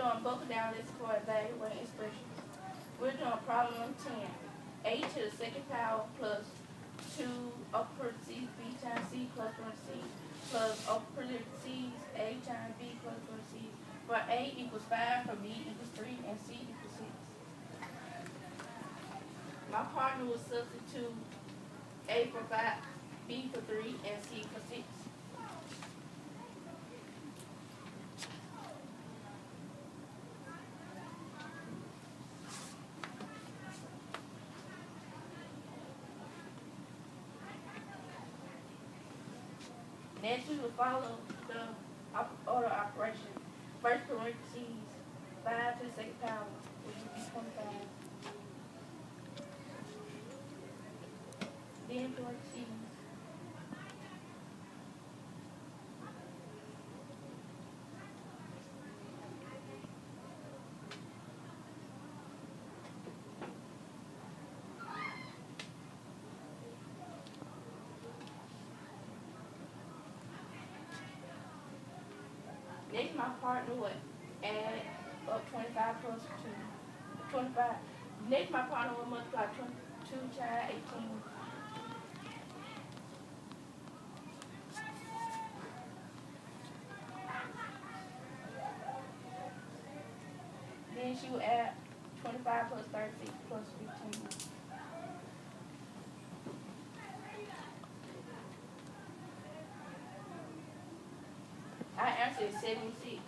doing buckle down list for evaluating expressions. We're doing problem number 10. A to the second power plus 2 upper parentheses b times c plus parentheses plus upper parentheses a times b plus parentheses. For a equals 5, for b equals 3, and c equals 6. My partner will substitute a for 5, b for 3, and c for 6. Next, we will follow the order operation. First parentheses, 5 to the second power, which would be 25. Then parentheses, next, my partner would add up 25 plus 2. 25. Next, my partner will multiply 22 times 18. Then she will add 25 plus 36 plus 15. Our answer is 76.